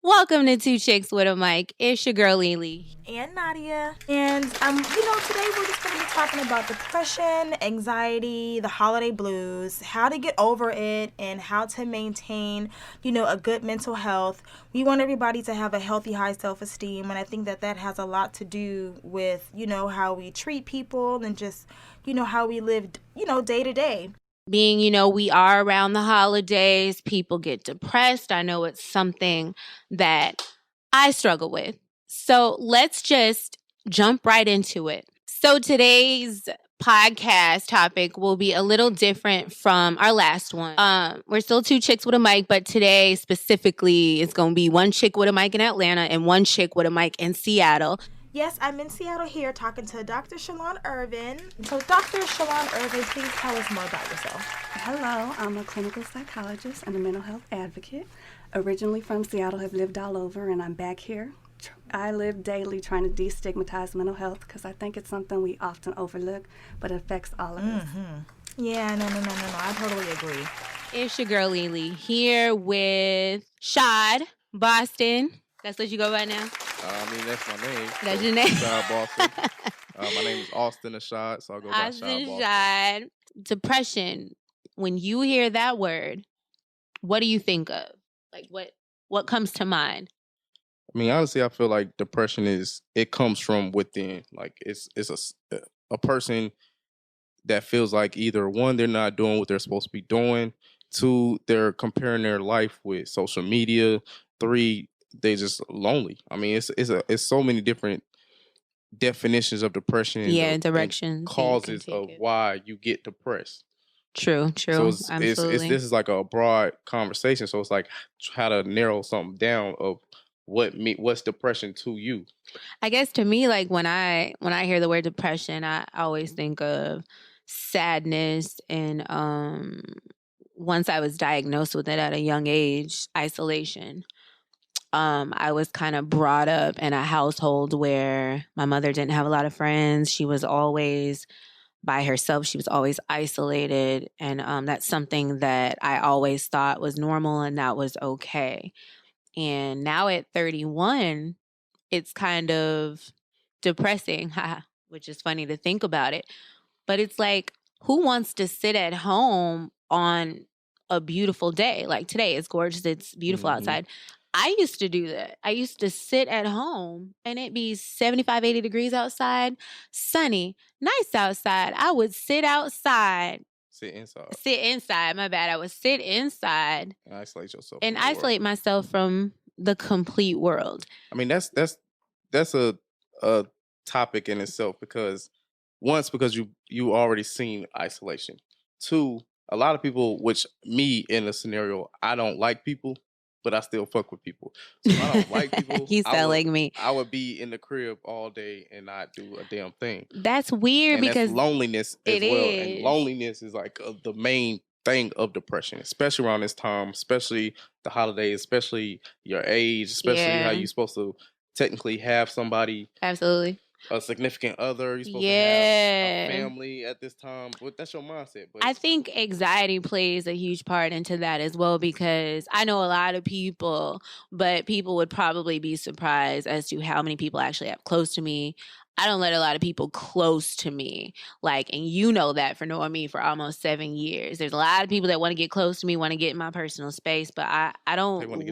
Welcome to Two Chicks With A Mic. It's your girl Leelo. And Nadia. And today we're just gonna be talking about depression, anxiety, the holiday blues, how to get over it, and how to maintain, a good mental health. We want everybody to have a healthy, high self-esteem, and I think that has a lot to do with, how we treat people and just, how we live, day to day. Being, we are around the holidays, people get depressed. I know it's something that I struggle with. So let's just jump right into it. So today's podcast topic will be a little different from our last one. We're still two chicks with a mic, but today specifically it's going to be one chick with a mic in Atlanta and one chick with a mic in Seattle. Yes, I'm in Seattle here talking to Dr. Chalon Ervin. So, Dr. Chalon Ervin, please tell us more about yourself. Hello, I'm a clinical psychologist and a mental health advocate. Originally from Seattle, have lived all over, and I'm back here. I live daily trying to destigmatize mental health because I think it's something we often overlook, but it affects all of us. Yeah, no. I totally agree. It's your girl Leelo here with Shaad, Boston. That's what you go by now? That's my name. That's your name? Shaad Boston. My name is Austin Shaad, so I'll go by Shaad Boston. Shaad. Depression. When you hear that word, what do you think of? Like, what comes to mind? Honestly, I feel like depression it comes from within. Like, it's a person that feels like either one, they're not doing what they're supposed to be doing. Two, they're comparing their life with social media. Three, they just lonely. It's so many different definitions of depression. And directions, causes of why you get depressed. True. So Absolutely. this is like a broad conversation. So it's like how to narrow something down of what's depression to you. I guess to me, like when I hear the word depression, I always think of sadness and once I was diagnosed with it at a young age, isolation. I was kind of brought up in a household where my mother didn't have a lot of friends. She was always by herself. She was always isolated. And that's something that I always thought was normal and that was okay. And now at 31, it's kind of depressing, which is funny to think about it. But it's like, who wants to sit at home on a beautiful day? Like today, it's gorgeous. It's beautiful outside. I used to do that. I used to sit at home and it'd be 75, 80 degrees outside, sunny, nice outside. I would sit outside. Sit inside. My bad. I would sit inside. And isolate yourself. And isolate myself from the complete world. That's a topic in itself because you already seen isolation. Two, a lot of people, which me in a scenario, I don't like people, but I still fuck with people. So I don't like people. You sound like me. I would be in the crib all day and not do a damn thing. That's weird because that's loneliness as well. And loneliness is like the main thing of depression, especially around this time, especially the holidays, especially your age, especially how you're supposed to technically have somebody. Absolutely. A significant other, you're supposed to have a family at this time. But that's your mindset. But I think anxiety plays a huge part into that as well because I know a lot of people, but people would probably be surprised as to how many people actually have close to me. I don't let a lot of people close to me, and you know that for knowing me for almost 7 years. There's a lot of people that want to get close to me, want to get in my personal space, but I don't they want to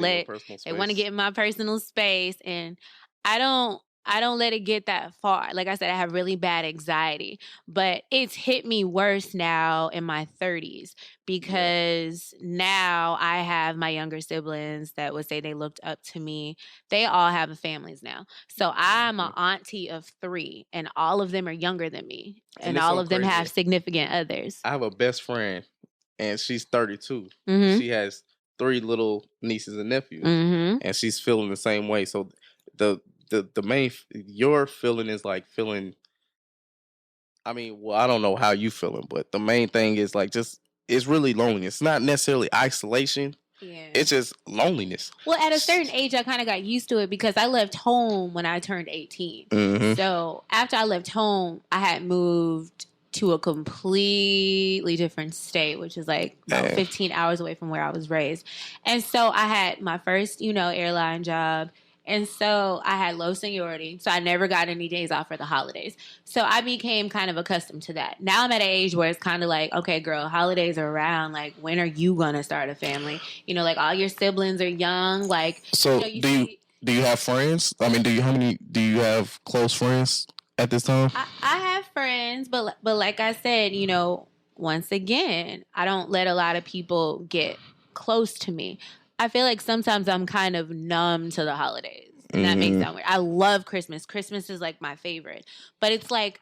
get in my personal space, and I don't let it get that far. Like I said, I have really bad anxiety, but it's hit me worse now in my 30s because now I have my younger siblings that would say they looked up to me. They all have families now. So I'm an auntie of 3 and all of them are younger than me and all of them have significant others. I have a best friend and she's 32. She has 3 little nieces and nephews and she's feeling the same way. So the main, your feeling is like feeling, I don't know how you feeling, but the main thing is like it's really loneliness. It's not necessarily isolation. Yeah. It's just loneliness. Well, at a certain age, I kind of got used to it because I left home when I turned 18. So after I left home, I had moved to a completely different state, which is like about 15 hours away from where I was raised. And so I had my first, airline job. And so I had low seniority. So I never got any days off for the holidays. So I became kind of accustomed to that. Now I'm at an age where it's kind of like, okay, girl, holidays are around. Like, when are you going to start a family? Like all your siblings are young. Like, So do you have friends? I mean, do you have close friends at this time? I have friends, but like I said, once again, I don't let a lot of people get close to me. I feel like sometimes I'm kind of numb to the holidays. And that makes sound weird. I love Christmas. Christmas is like my favorite. But it's like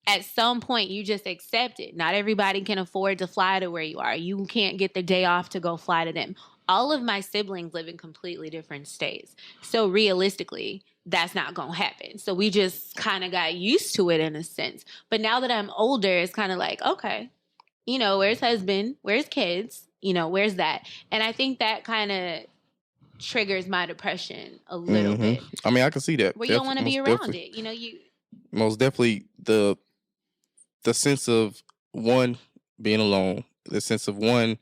at some point you just accept it. Not everybody can afford to fly to where you are. You can't get the day off to go fly to them. All of my siblings live in completely different states. So realistically, that's not going to happen. So we just kind of got used to it in a sense. But now that I'm older, it's kind of like, okay, where's husband? Where's kids? Where's that? And I think that kind of triggers my depression a little bit. I mean, I can see that. Where you don't want to be around it. You most definitely the sense of one, being alone, the sense of one,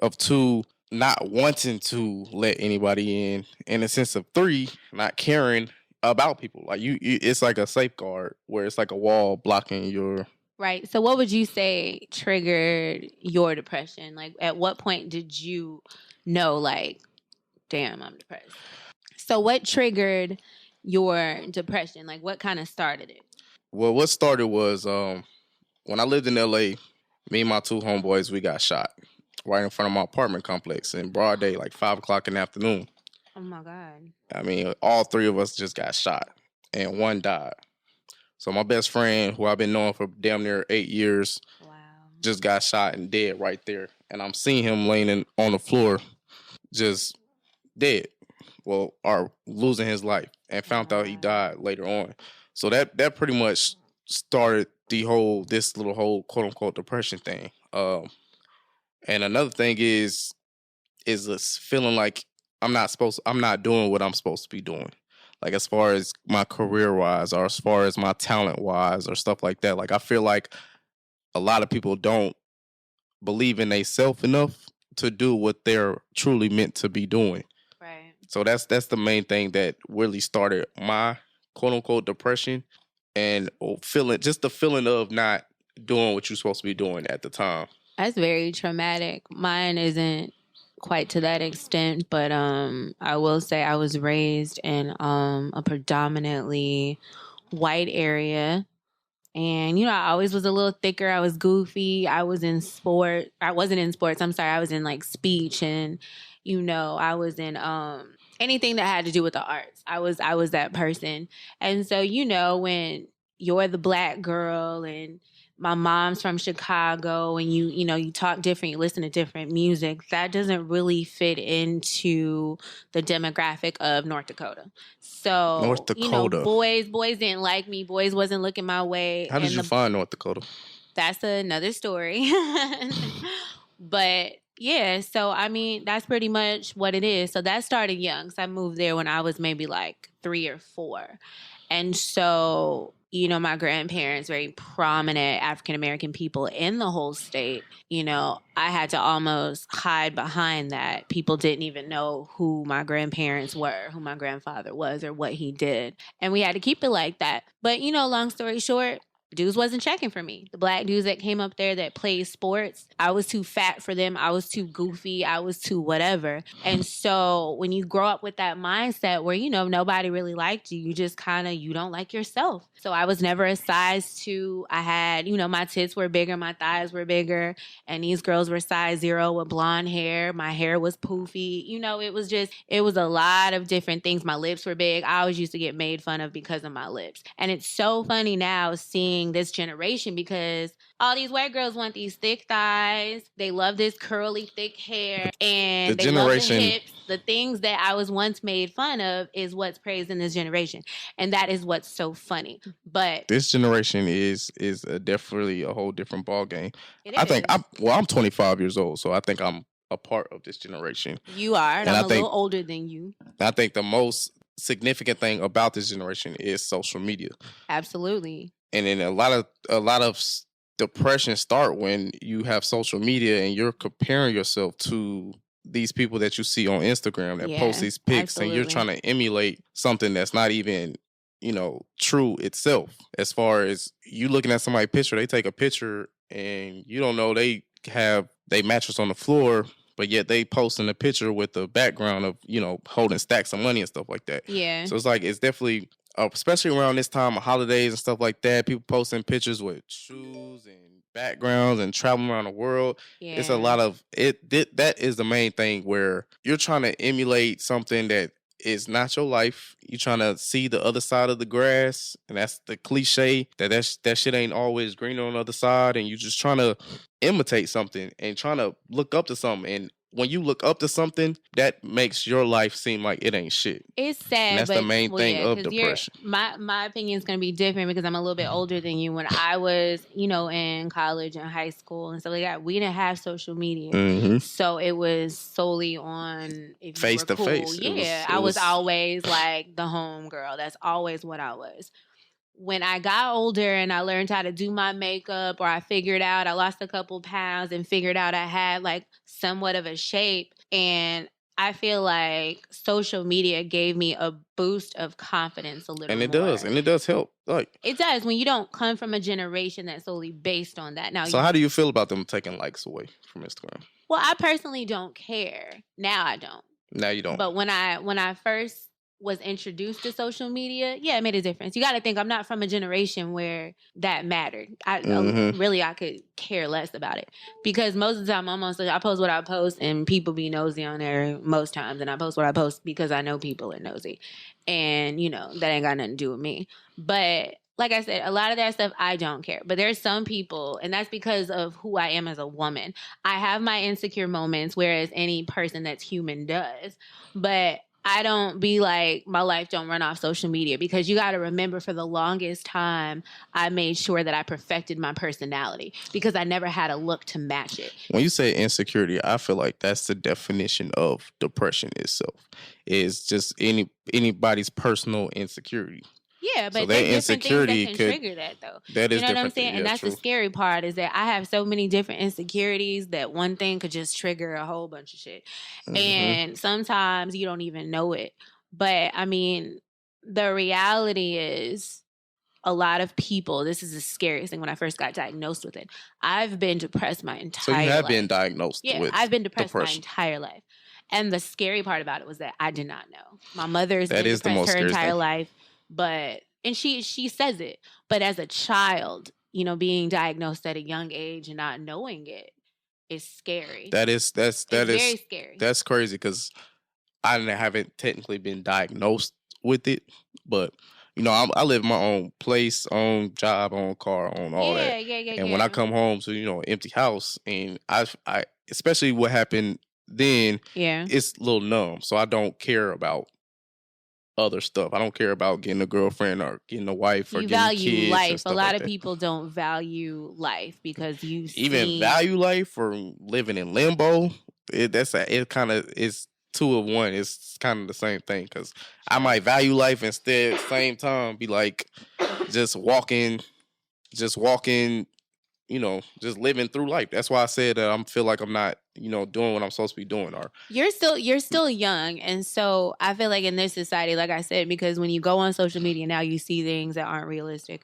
of two, not wanting to let anybody in, and the sense of three, not caring about people. Like you it's like a safeguard where it's like a wall blocking your. Right. So what would you say triggered your depression? Like, at what point did you know, like, damn, I'm depressed? So what triggered your depression? Like, what kind of started it? Well, what started was when I lived in LA, me and my two homeboys, we got shot right in front of my apartment complex in broad day, like 5:00 in the afternoon. Oh my God. I mean, all three of us just got shot and one died. So my best friend, who I've been knowing for damn near 8 years, just got shot and dead right there. And I'm seeing him laying on the floor, just dead. Well, or losing his life, and found out he died later on. So that pretty much started this little whole quote unquote depression thing. And another thing is this feeling like I'm not doing what I'm supposed to be doing. Like as far as my career wise, or as far as my talent wise, or stuff like that. Like I feel like a lot of people don't believe in themselves enough to do what they're truly meant to be doing. Right. So that's the main thing that really started my quote unquote depression, and the feeling of not doing what you're supposed to be doing at the time. That's very traumatic. Mine isn't quite to that extent, but I will say I was raised in a predominantly white area. And, I always was a little thicker. I was goofy. I wasn't in sports. I'm sorry. I was in like speech, and, I was in anything that had to do with the arts. I was that person. And so, when you're the black girl and my mom's from Chicago and you talk different, you listen to different music, that doesn't really fit into the demographic of North Dakota. So, North Dakota. Boys didn't like me. Boys wasn't looking my way. How did you find North Dakota? That's another story. But yeah, so I mean, that's pretty much what it is. So that started young. So I moved there when I was maybe like 3 or 4. And so, my grandparents, very prominent African-American people in the whole state, I had to almost hide behind that. People didn't even know who my grandparents were, who my grandfather was, or what he did. And we had to keep it like that. But, long story short, dudes wasn't checking for me. The black dudes that came up there that played sports, I was too fat for them. I was too goofy. I was too whatever. And so when you grow up with that mindset where, nobody really liked you, you just you don't like yourself. So I was never a size 2. I had, my tits were bigger, my thighs were bigger, and these girls were size 0 with blonde hair. My hair was poofy. It was a lot of different things. My lips were big. I always used to get made fun of because of my lips. And it's so funny now seeing this generation, because all these white girls want these thick thighs. They love this curly, thick hair, and they love the hips. The things that I was once made fun of is what's praised in this generation, and that is what's so funny. But this generation is definitely a whole different ball game. I think I'm 25 years old, so I think I'm a part of this generation. You are, and I'm a little older than you. I think the most significant thing about this generation is social media. Absolutely. And then a lot of depression start when you have social media and you're comparing yourself to these people that you see on Instagram that post Yeah, these pics, and you're absolutely. trying to emulate something that's not even, true itself. As far as you looking at somebody's picture, they take a picture and you don't know they have they mattress on the floor, but yet they posting a picture with the background of, holding stacks of money and stuff like that. Yeah. So it's like, it's definitely, especially around this time of holidays and stuff like that, people posting pictures with shoes and backgrounds and traveling around the world. It's a Yeah. lot of that is the main thing, where you're trying to emulate something that is not your life. You're trying to see the other side of the grass, and that's the cliche that shit ain't always greener on the other side. And you're just trying to imitate something and trying to look up to something. And when you look up to something, that makes your life seem like it ain't shit. It's And sad, that's but the main thing of because depression. my opinion is gonna be different because I'm a little bit older than you. When I was, in college and high school and stuff like that, we didn't have social media, Mm-hmm. so it was solely on if Face you were to cool. face. Yeah, It I was was always like the home girl. That's always what I was. When I got older and I learned how to do my makeup, or I figured out I lost a couple pounds and figured out I had like somewhat of a shape, and I feel like social media gave me a boost of confidence a little and it more. does, and it does help. Like, It does when you don't come from a generation that's solely based on that. Now, so how do you feel about them taking likes away from Instagram? well, I personally don't care. Now I don't. Now you don't. But when I first was introduced to social media, yeah, it made a difference. You got to think I'm not from a generation where that mattered. Really, I could care less about it because most of the time I post what I post, and people be nosy on there most times, and I post what I post because I know people are nosy, and that ain't got nothing to do with me. But like I said, a lot of that stuff I don't care. But there's some people, and that's because of who I am as a woman. I have my insecure moments, whereas any person that's human does. But I don't be like, my life don't run off social media, because you got to remember, for the longest time, I made sure that I perfected my personality because I never had a look to match it. When you say insecurity, I feel like that's the definition of depression itself. It's just anybody's personal insecurity. Yeah, but So there's that different things that insecurity can could trigger that, though. That is You know what I'm different. saying? Yeah, And that's true. the scary part, is that I have so many different insecurities that one thing could just trigger a whole bunch of shit. Mhm. And sometimes you don't even know it. But I mean, the reality is, a lot of people, this is the scariest thing when I first got diagnosed with it. I've been depressed my entire So life. you have been diagnosed Yeah, with I've been depressed depression. my entire life. And the scary part about it was that I did not know. My mother's That been is the depressed most her scary entire thing. life, and she says it. But as a child, being diagnosed at a young age and not knowing it is scary. That's very scary. That's crazy, because I haven't technically been diagnosed with it, but I live in my own place, own job, own car, own all that. Yeah. And when I come home to an empty house, and I especially what happened then, Yeah. it's a little numb. So I don't care about other stuff. I don't care about getting a girlfriend or getting a wife or You getting value kids and life. A stuff lot like of that. people don't value life because Even value life or living in limbo. It kind of is two of one. It's kind of the same thing, because I might value life instead. Same time, be like just walking, just living through life. That's why I said that I feel like I'm not, doing what I'm supposed to be doing. Or you're still young, and so I feel like in this society, like I said, because when you go on social media now, you see things that aren't realistic.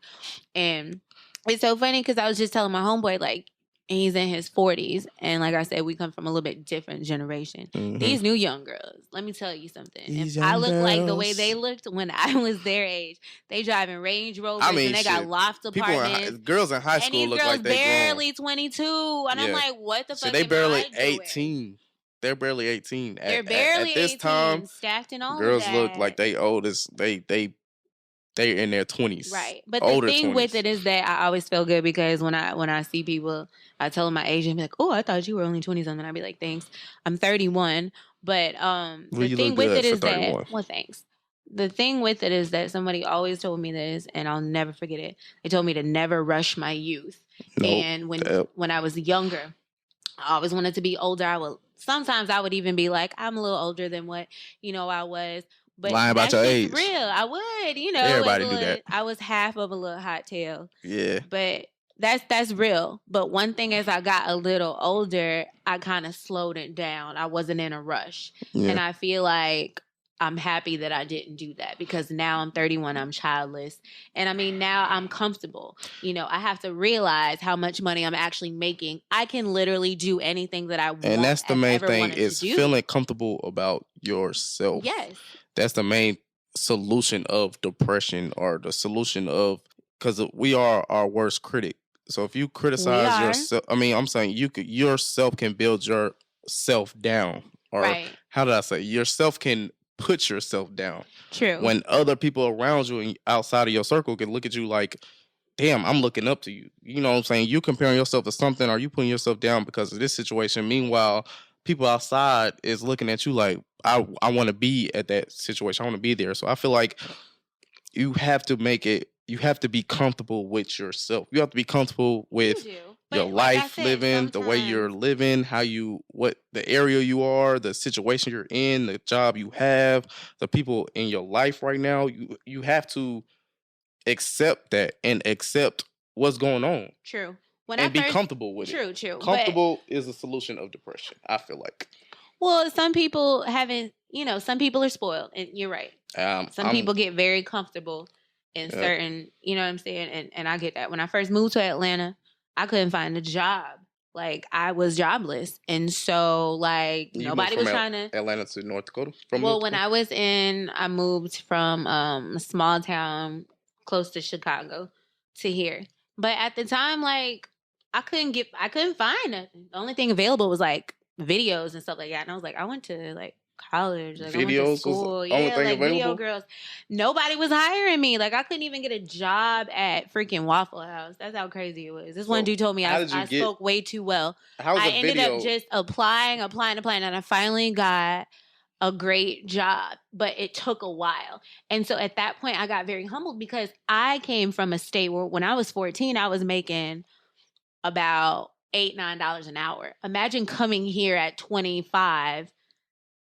And it's so funny because I was just telling my homeboy, like, he's in his 40s, and like I said, we come from a little bit different generation. Mhm. These new young girls, let me tell you something. These If I young look like the way girls. they looked when I was their age, they driving Range Rovers, I mean, and they got shit. loft apartments. Girls in high And school these look girls like they barely 22, and I'm Yeah. like, what the So fuck? they am barely I doing? 18. They're barely 18. They're barely at this 18, time, stacked and all girls of look that. like they oldest. They're in their 20s. Right. But older the thing 20s. with it is that I always feel good because when I see people, I tell them my age and be like, oh, I thought you were only 20 something. I'd be like, thanks. I'm 31. But Well, the you thing look with good it for is that, 31. well, thanks. The thing with it is that somebody always told me this, and I'll never forget it. They told me to never rush my youth. Nope. And when I was younger, I always wanted to be older. Sometimes I would even be like, I'm a little older than what, I was. But Lying about that's your just age. real. I would, Everybody do that. I was half of a little hot tail. Yeah. But That's real. But one thing as I got a little older, I kind of slowed it down. I wasn't in a rush. Yeah. And I feel like I'm happy that I didn't do that because now I'm 31, I'm childless. And I mean, now I'm comfortable. You know, I have to realize how much money I'm actually making. I can literally do anything that I want. And that's the main thing, is feeling comfortable about yourself. Yes. That's the main solution of depression, or the solution of, because we are our worst critic. So if you criticize yourself, I mean, I'm saying yourself can build yourself down. Or right. How did I say? Yourself can put yourself down. True. When other people around you and outside of your circle can look at you like, damn, I'm looking up to you. You know what I'm saying? You comparing yourself to something, or you putting yourself down because of this situation. Meanwhile, people outside is looking at you like, I want to be at that situation. I want to be there. So I feel like you have to be comfortable with yourself. You have to be comfortable with your life, living, the way you're living, what the area you are, the situation you're in, the job you have, the people in your life right now. You have to accept that and accept what's going on. True. Be comfortable with it. True. Comfortable is a solution of depression, I feel like. Well, some people haven't, some people are spoiled, and you're right. Some people get very comfortable in certain, you know what I'm saying? And I get that. When I first moved to Atlanta, I couldn't find a job. Like, I was jobless. And so, like, nobody was trying to... Atlanta to North Dakota? When I moved from a small town close to Chicago to here. But at the time, like, I couldn't find nothing. The only thing available was, like, videos and stuff like that. And I was like, I went to, like, college. Like, videos, I went to school. Yeah, like, available? Video girls. Nobody was hiring me. Like, I couldn't even get a job at freaking Waffle House. That's how crazy it was. This one dude told me I spoke way too well. I ended up just applying, and I finally got a great job, but it took a while. And so at that point, I got very humbled because I came from a state where when I was 14, I was making about $8-9 an hour. Imagine coming here at 25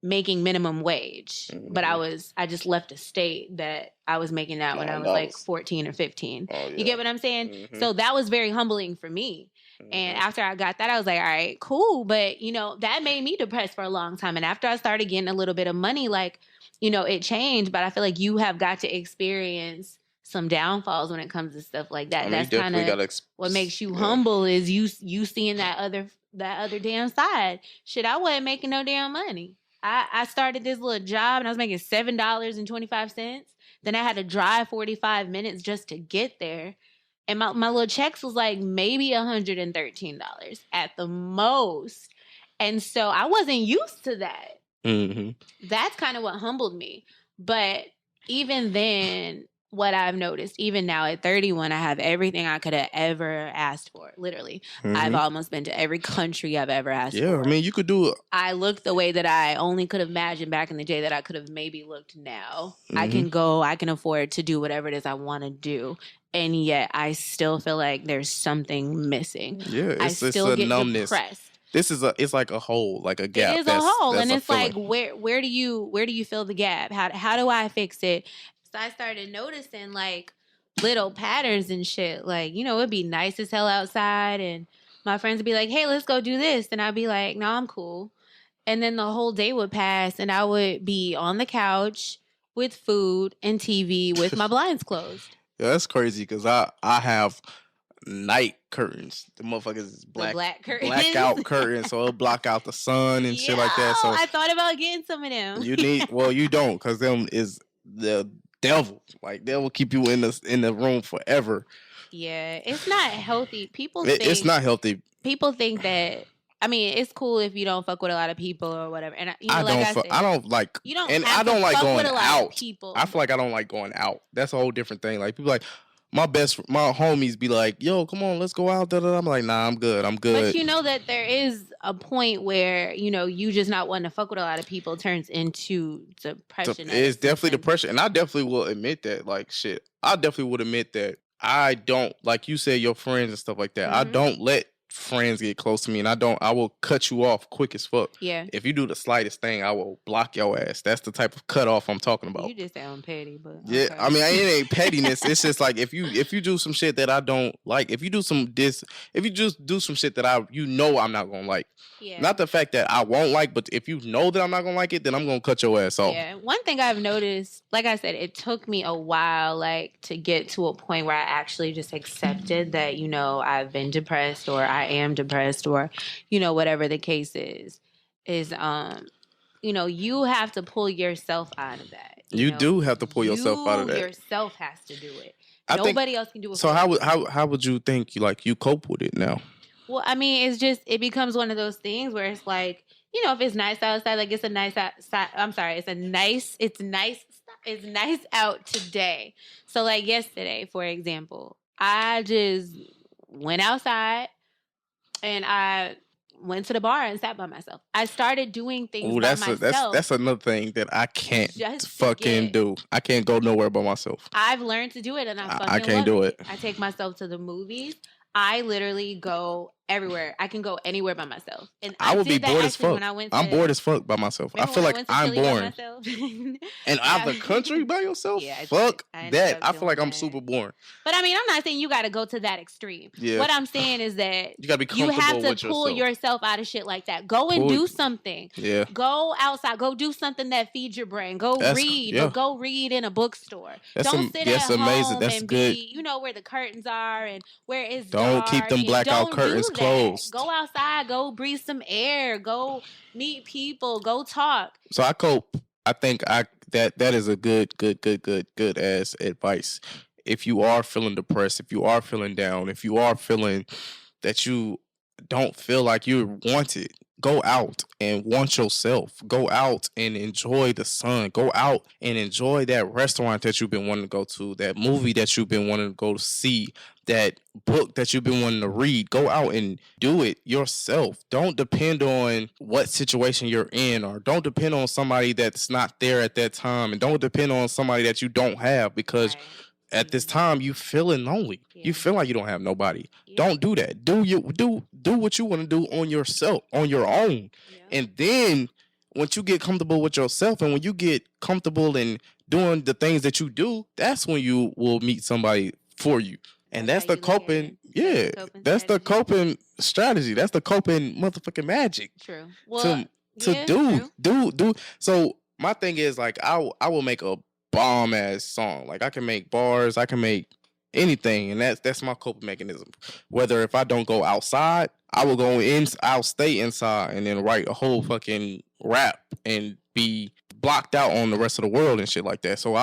making minimum wage. Mm-hmm. But I just left a state that I was making that when I was like 14 or 15. Oh, yeah. You get what I'm saying? Mm-hmm. So that was very humbling for me. Mm-hmm. And after I got that, I was like, all right, cool. But, that made me depressed for a long time. And after I started getting a little bit of money, like, it changed. But I feel like you have got to experience some downfalls when it comes to stuff like that. That's kind of what makes you humble, is you seeing that other damn side. Shit, I wasn't making no damn money. I started this little job and I was making $7.25. Then I had to drive 45 minutes just to get there. And my little checks was like maybe $113 at the most. And so I wasn't used to that. Mm-hmm. That's kind of what humbled me. But even then, what I've noticed, even now at 31, I have everything I could have ever asked for. Literally. Mm-hmm. I've almost been to every country I've ever asked for. Yeah, I mean, you could do it. I look the way that I only could have imagined back in the day that I could have maybe looked now. Mm-hmm. I can afford to do whatever it is I want to do. And yet I still feel like there's something missing. Yeah, I still get numbness. Depressed. It's like a hole, like a gap. It is a hole, and it's like where do you fill the gap? How do I fix it? So I started noticing like little patterns and shit. Like, it'd be nice as hell outside, and my friends would be like, "Hey, let's go do this," and I'd be like, "No, I'm cool." And then the whole day would pass, and I would be on the couch with food and TV with my blinds closed. Yeah, that's crazy because I have night curtains. The motherfuckers is black curtains. Blackout curtains, so it'll block out the sun and shit like that. So I thought about getting some of them. You don't, because them is the devil. Like, they will keep you in the room forever. Yeah, it's not healthy. It's not healthy. People think that. I mean, it's cool if you don't fuck with a lot of people or whatever. And I don't like going out. People. I feel like I don't like going out. That's a whole different thing. Like, people like my homies be like, "Yo, come on, let's go out." Da, da, da. I'm like, "Nah, I'm good. I'm good." But that there is a point where you just not wanting to fuck with a lot of people turns into depression. It's definitely depression, and I definitely will admit that. Like, shit, I definitely would admit that I don't, like you said, your friends and stuff like that. Mm-hmm. I don't let friends get close to me, and I will cut you off quick as fuck. Yeah. If you do the slightest thing, I will block your ass. That's the type of cutoff I'm talking about. You just sound petty, but yeah, okay. I mean, it ain't pettiness. It's just like if you do some shit that I don't like, if you just do some shit that I'm not gonna like. Yeah. Not the fact that I won't like, but if you know that I'm not gonna like it, then I'm gonna cut your ass off. Yeah. One thing I've noticed, like I said, it took me a while, like, to get to a point where I actually just accepted that, you know, I've been depressed or I am depressed or, you know, whatever the case is, you know, you have to pull yourself out of that. You do have to pull yourself out of that. Yourself has to do it. Nobody else can do it. So how would you think you cope with it now? Well, I mean, it becomes one of those things where it's like, you know, if it's nice outside, like it's nice out today. So like yesterday, for example, I just went outside and I went to the bar and sat by myself. I started doing things by myself. That's another thing that I can't fucking do. I can't go nowhere by myself. I've learned to do it, and I can't do it. I take myself to the movies. I literally go everywhere. I can go anywhere by myself. And I would be bored as fuck. I'm bored as fuck by myself. I feel like I'm boring. And out of the country by yourself? Yeah, fuck that. I feel like I'm super boring. But I mean, I'm not saying you got to go to that extreme. Yeah. What I'm saying is that you got to be comfortable with yourself. You have to pull yourself out of shit like that. Go and do something. Yeah. Go outside. Go do something that feeds your brain. Go read. Yeah. Go read in a bookstore. Don't sit at home and be, you know, where the curtains are and where it's dark. Don't keep them blackout curtains closed. Go outside. Go breathe some air. Go meet people. Go talk. So I cope. I think that is a good ass advice. If you are feeling depressed, if you are feeling down, if you are feeling that you don't feel like you're wanted, go out and want yourself. Go out and enjoy the sun. Go out and enjoy that restaurant that you've been wanting to go to, that movie that you've been wanting to go to see, that book that you've been wanting to read. Go out and do it yourself. Don't depend on what situation you're in, or don't depend on somebody that's not there at that time, and don't depend on somebody that you don't have, because at this time you feeling lonely. Yeah. You feel like you don't have nobody. Yeah. Don't do that. Do what you want to do on yourself, on your own. Yeah. And then once you get comfortable with yourself, and when you get comfortable in doing the things that you do, that's when you will meet somebody for you. And that's the coping. Yeah, that's the coping strategy. That's the coping motherfucking magic. True. Well, do. So my thing is, like, I will make a bomb ass song. Like, I can make bars, I can make anything, and that's my coping mechanism. Whether if I don't go outside, I'll stay inside and then write a whole fucking rap and be blocked out on the rest of the world and shit like that. So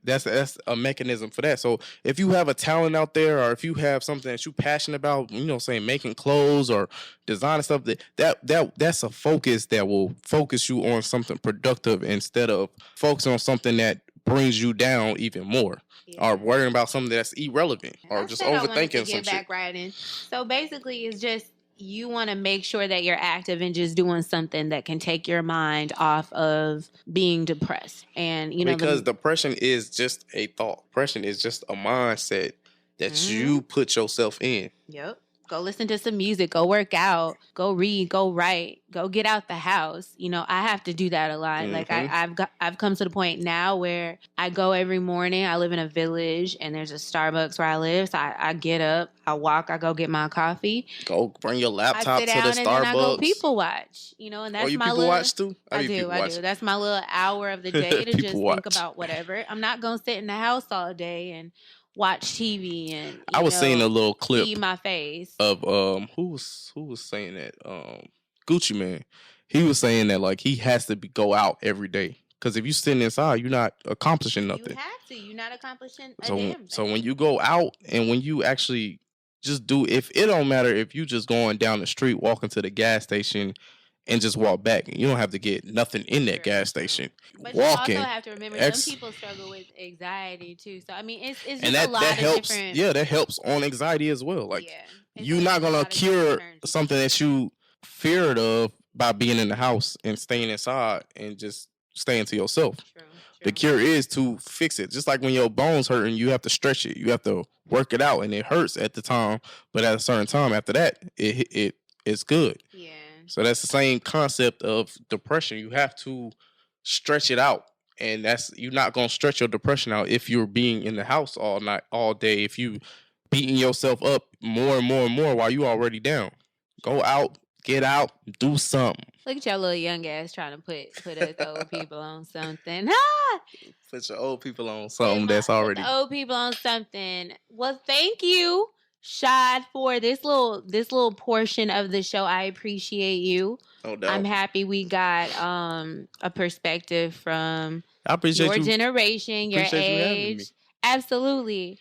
that's a mechanism for that. So if you have a talent out there, or if you have something that you're passionate about, you know, saying making clothes or designing stuff, that's a focus that will focus you on something productive instead of focusing on something that brings you down even more. Yeah. Or worrying about something that's irrelevant, or just overthinking some shit. So basically, it's just you want to make sure that you're active and just doing something that can take your mind off of being depressed. And you know, because depression is just a thought. Depression is just a mindset that you put yourself in. Yep. Go listen to some music, go work out, go read, go write, go get out the house. You know, I have to do that a lot. Mm-hmm. Like I've come to the point now where I go every morning. I live in a village and there's a Starbucks where I live. So I get up, I walk, I go get my coffee. Go bring your laptop to the Starbucks. And then I go people watch. You know, and that's my people watch too? I do. That's my little hour of the day to just think about whatever. I'm not gonna sit in the house all day and watch TV and I was seeing a little clip see my face of who was saying that Gucci Man. He was saying that, like, he has to go out every day, because if you sitting inside, you're not accomplishing nothing. You have to. You're not accomplishing a damn thing. So when you go out and when you actually just do, if it don't matter if you just going down the street, walking to the gas station and just walk back. You don't have to get nothing in that gas station. But walking, you also have to remember some people struggle with anxiety too. So I mean, it's just a lot of different. Yeah, that helps on anxiety as well. Like, you're not gonna cure something that you feared of by being in the house and staying inside and just staying to yourself. True. The cure is to fix it. Just like when your bones hurt and you have to stretch it, you have to work it out, and it hurts at the time, but at a certain time after that, it's good. Yeah. So that's the same concept of depression. You have to stretch it out. And you're not gonna stretch your depression out if you're being in the house all night, all day. If you beating yourself up more and more and more while you already down. Go out, get out, do something. Look at your little young ass trying to put us old people on something. Put your old people on something that's already. Put the old people on something. Well, thank you, Shaad, for this little portion of the show. I appreciate you. No doubt. I'm happy we got a perspective from I appreciate your you. generation, your age. Absolutely.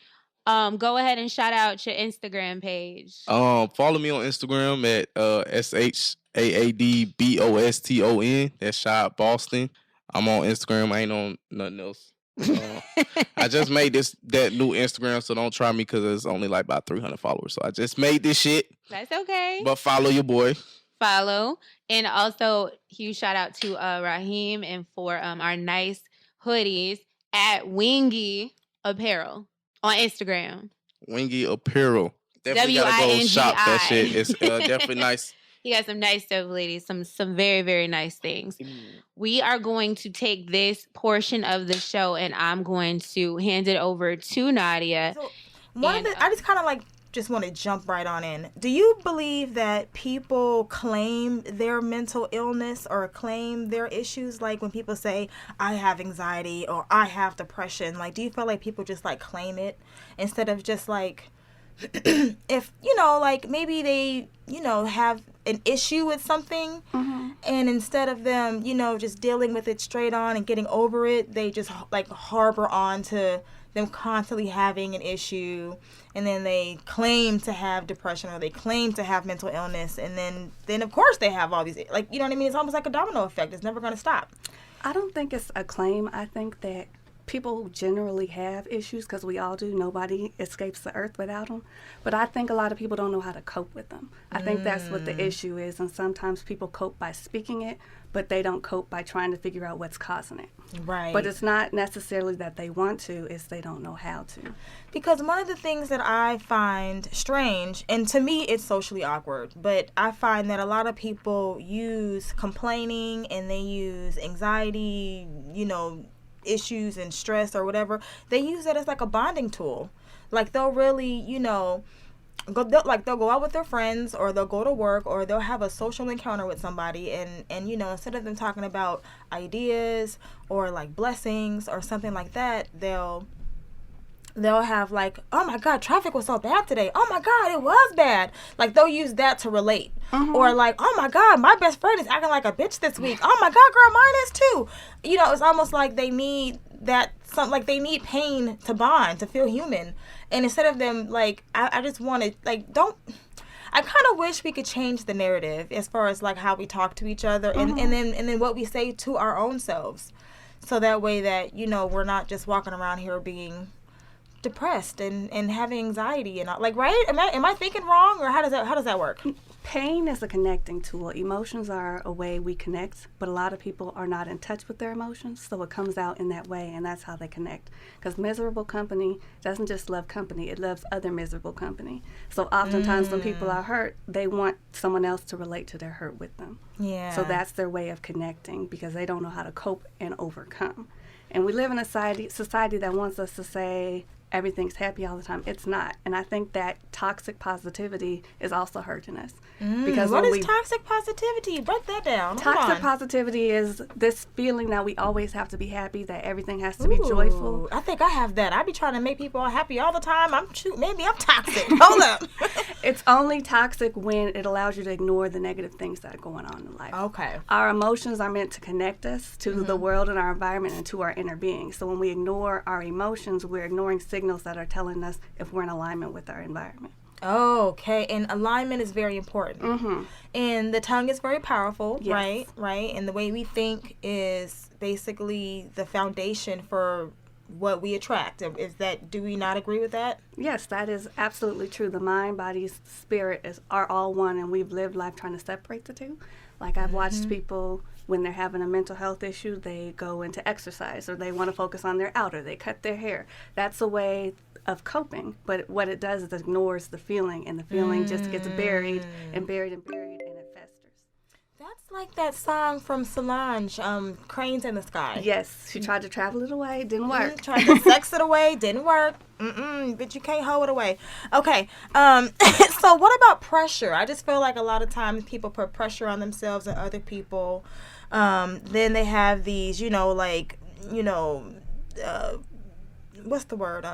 Go ahead and shout out your Instagram page. Follow me on Instagram at SHAADBOSTON. That's Shaad Boston. I'm on Instagram. I ain't on nothing else. I just made that new Instagram, so don't try me because it's only like about 300 followers. So I just made this shit. That's okay. But follow your boy. Follow. And also, huge shout out to Raheem and for our nice hoodies at Wingy Apparel on Instagram. Wingy Apparel. Definitely gotta go shop that shit. It's definitely nice. He got some nice stuff, ladies. Some very, very nice things. We are going to take this portion of the show and I'm going to hand it over to Nadia. So I just kind of just want to jump right on in. Do you believe that people claim their mental illness or claim their issues? Like when people say, I have anxiety or I have depression, do you feel like people just claim it instead of just if, maybe they, have an issue with something and instead of them, just dealing with it straight on and getting over it, they just harbor on to them constantly having an issue, and then they claim to have depression or they claim to have mental illness, and then of course they have all these, you know what I mean? It's almost like a domino effect. It's never going to stop. I don't think it's a claim. I think that people generally have issues because we all do. Nobody escapes the earth without them. But I think a lot of people don't know how to cope with them. I think that's what the issue is. And sometimes people cope by speaking it, but they don't cope by trying to figure out what's causing it. Right. But it's not necessarily that they want to, it's they don't know how to. Because one of the things that I find strange, and to me it's socially awkward, but I find that a lot of people use complaining and they use anxiety, issues and stress or whatever. They use it as a bonding tool. They'll really, they'll go out with their friends or they'll go to work or they'll have a social encounter with somebody and instead of them talking about ideas or blessings or something like that, they'll have oh my God, traffic was so bad today. Oh my God, it was bad. They'll use that to relate. Or oh my God, my best friend is acting like a bitch this week. Oh my God, girl, mine is too. It's almost like they need that, they need pain to bond, to feel human. And instead of them, I just want to, I kind of wish we could change the narrative as far as how we talk to each other and then what we say to our own selves. So that way that, we're not just walking around here being depressed and having anxiety and right? Am I thinking wrong, or how does that work? Pain is a connecting tool. Emotions are a way we connect, but a lot of people are not in touch with their emotions, so it comes out in that way, and that's how they connect. Because miserable company doesn't just love company, it loves other miserable company. So oftentimes when people are hurt, they want someone else to relate to their hurt with them. Yeah. So that's their way of connecting because they don't know how to cope and overcome. And we live in a society that wants us to say, everything's happy all the time. It's not. And I think that toxic positivity is also hurting us. Because what is toxic positivity? Break that down. Toxic positivity is this feeling that we always have to be happy, that everything has to be joyful. I think I have that. I be trying to make people happy all the time. Maybe I'm toxic. Hold up. It's only toxic when it allows you to ignore the negative things that are going on in life. Okay. Our emotions are meant to connect us to the world and our environment and to our inner being. So when we ignore our emotions, we're ignoring signals that are telling us if we're in alignment with our environment. Okay, and alignment is very important. And the tongue is very powerful, yes. right? And the way we think is basically the foundation for what we attract. Do we not agree with that? Yes, that is absolutely true. The mind, body, spirit are all one, and we've lived life trying to separate the two. I've watched people When they're having a mental health issue, they go into exercise, or they want to focus on their outer, they cut their hair. That's a way of coping, but what it does is it ignores the feeling, and the feeling just gets buried and buried and buried, and it festers. That's like that song from Solange, Cranes in the Sky. Yes, she tried to travel it away, didn't work. Tried to sex it away, didn't work. But you can't hold it away. Okay, so what about pressure? I just feel like a lot of times people put pressure on themselves and other people. Then they have these, what's the word?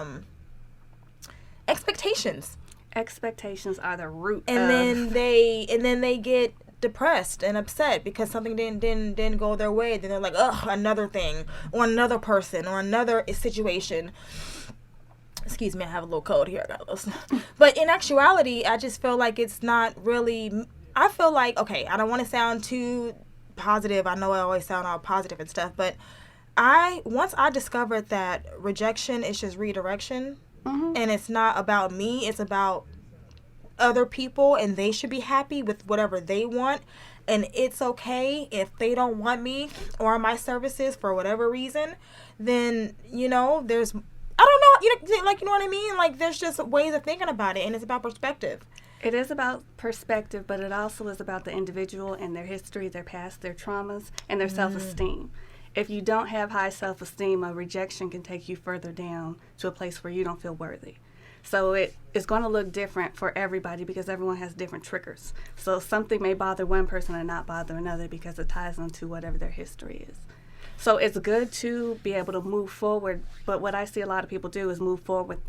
Expectations. Expectations are the root and then they get depressed and upset because something didn't go their way. Then they're like, ugh, another thing, or another person, or another situation. Excuse me, I have a little cold here. I got a little but in actuality, I just feel like it's not really. I feel like, okay, I don't want to sound too positive. I know I always sound all positive and stuff, but once I discovered that rejection is just redirection, and it's not about me, it's about other people, and they should be happy with whatever they want, and it's okay if they don't want me or my services for whatever reason. Then there's, I don't know, you know what I mean? Like, there's just ways of thinking about it, and it's about perspective. It is about perspective, but it also is about the individual and their history, their past, their traumas, and their self-esteem. If you don't have high self-esteem, a rejection can take you further down to a place where you don't feel worthy. So it is going to look different for everybody because everyone has different triggers. So something may bother one person and not bother another because it ties into whatever their history is. So it's good to be able to move forward, but what I see a lot of people do is move forward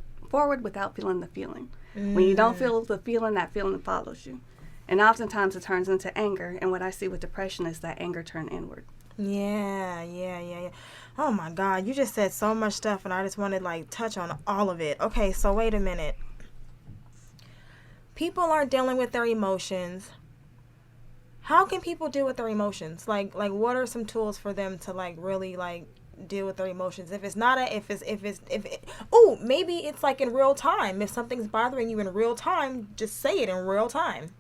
without feeling the feeling. When you don't feel the feeling, that feeling follows you. And oftentimes it turns into anger, and what I see with depression is that anger turned inward. Yeah. Oh my God, you just said so much stuff, and I just want to touch on all of it. Okay, so wait a minute. People aren't dealing with their emotions. How can people deal with their emotions? Like what are some tools for them to really deal with their emotions? Maybe it's in real time. If something's bothering you in real time, just say it in real time.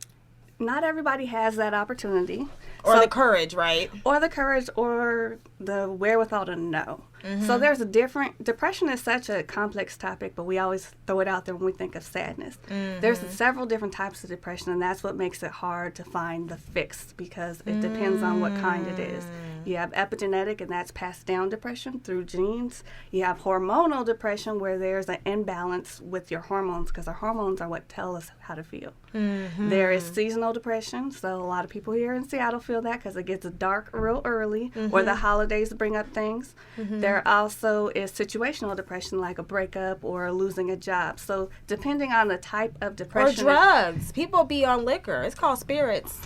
Not everybody has that opportunity. Or the courage, right? Or the courage or the wherewithal to know. So there's depression is such a complex topic, but we always throw it out there when we think of sadness. There's several different types of depression, and that's what makes it hard to find the fix because it depends on what kind it is. You have epigenetic, and that's passed down depression through genes. You have hormonal depression, where there's an imbalance with your hormones because our hormones are what tell us how to feel. There is seasonal depression, so a lot of people here in Seattle feel that because it gets dark real early or the holidays bring up things. There also is situational depression, like a breakup or losing a job. So depending on the type of depression. Or drugs. People be on liquor. It's called spirits.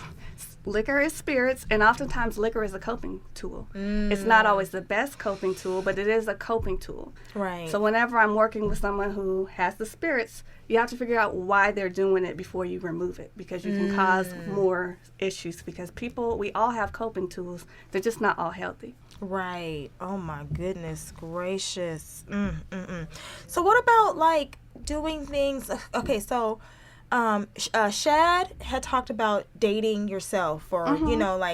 Liquor is spirits, and oftentimes liquor is a coping tool. It's not always the best coping tool, but it is a coping tool. Right. So whenever I'm working with someone who has the spirits, you have to figure out why they're doing it before you remove it, because you can cause more issues, because we all have coping tools. They're just not all healthy. Right. Oh my goodness gracious. So what about doing things? Okay, so Shaad had talked about dating yourself, or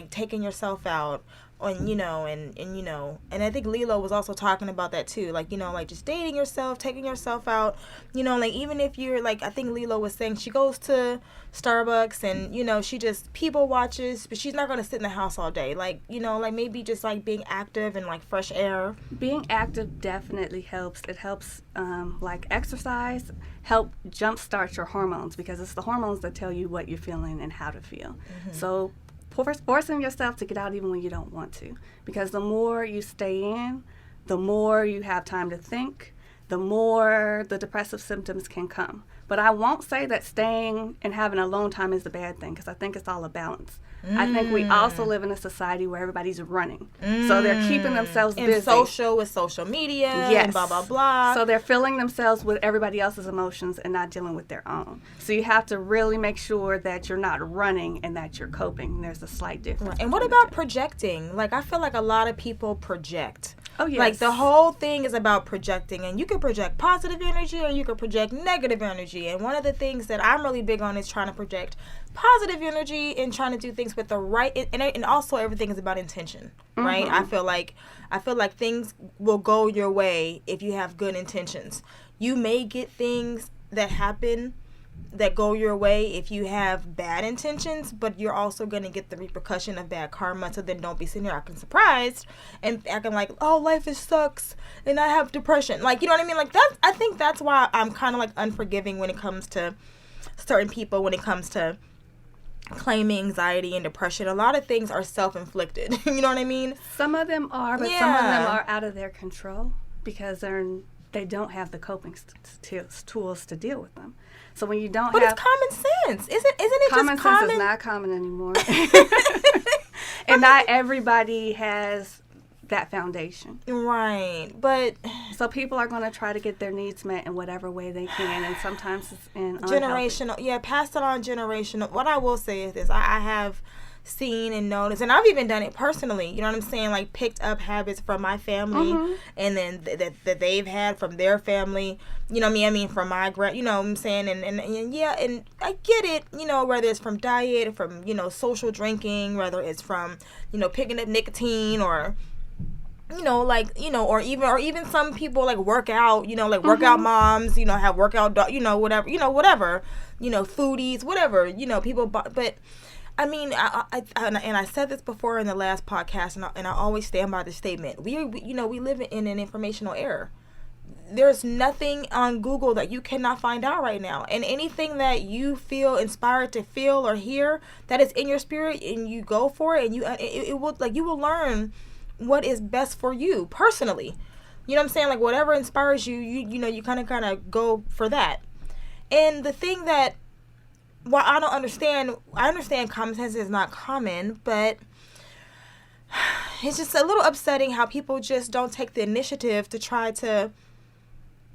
taking yourself out, and and I think Leelo was also talking about that too, just dating yourself, taking yourself out, even if you're I think Leelo was saying she goes to Starbucks and she just people watches, but she's not going to sit in the house all day, maybe just being active and fresh air. Being active definitely helps. It helps exercise help jumpstart your hormones, because it's the hormones that tell you what you're feeling and how to feel. So forcing yourself to get out even when you don't want to, because the more you stay in, the more you have time to think, the more the depressive symptoms can come. But I won't say that staying and having alone time is a bad thing, because I think it's all a balance. I think we also live in a society where everybody's running. So they're keeping themselves busy. And social media, and blah, blah, blah. So they're filling themselves with everybody else's emotions and not dealing with their own. So you have to really make sure that you're not running and that you're coping. There's a slight difference. Right. And what about projecting? I feel like a lot of people project. Oh, yes. Like, the whole thing is about projecting, and you can project positive energy or you can project negative energy. And one of the things that I'm really big on is trying to project positive energy and trying to do things with the right, and also everything is about intention, right? I feel like things will go your way if you have good intentions. You may get things that happen that go your way if you have bad intentions, but you're also going to get the repercussion of bad karma. So then don't be sitting here acting surprised and acting like, oh, life sucks and I have depression. Like, you know what I mean? Like, that, I think that's why I'm kind of like unforgiving when it comes to certain people, when it comes to claiming anxiety and depression. A lot of things are self-inflicted. You know what I mean? Some of them are, but some of them are out of their control because they don't have the coping tools to deal with them. So when you don't but have... it's common sense. Isn't it common just common? Common sense is not common anymore. And not everybody has that foundation. Right. But... So people are going to try to get their needs met in whatever way they can, and sometimes it's in generational. Yeah, pass it on generational. What I will say is this. I have seen and noticed, and I've even done it personally, you know what I'm saying, like picked up habits from my family and then that they've had from their family, you know what I mean, from my you know what I'm saying, and yeah, and I get it, you know, whether it's from diet, from, you know, social drinking, whether it's from, you know, picking up nicotine, or you know, like, you know, or even some people like work out, you know, like workout moms, you know, have workout, you know, whatever, you know, foodies, whatever, you know, people, but I mean, I said this before in the last podcast, and I always stand by the statement. We live in an informational era. There's nothing on Google that you cannot find out right now, and anything that you feel inspired to feel or hear that is in your spirit, and you go for it, and you will learn what is best for you personally. You know what I'm saying? Like, whatever inspires you, you know, you kind of go for that. And the thing that, well, I understand common sense is not common, but it's just a little upsetting how people just don't take the initiative to try to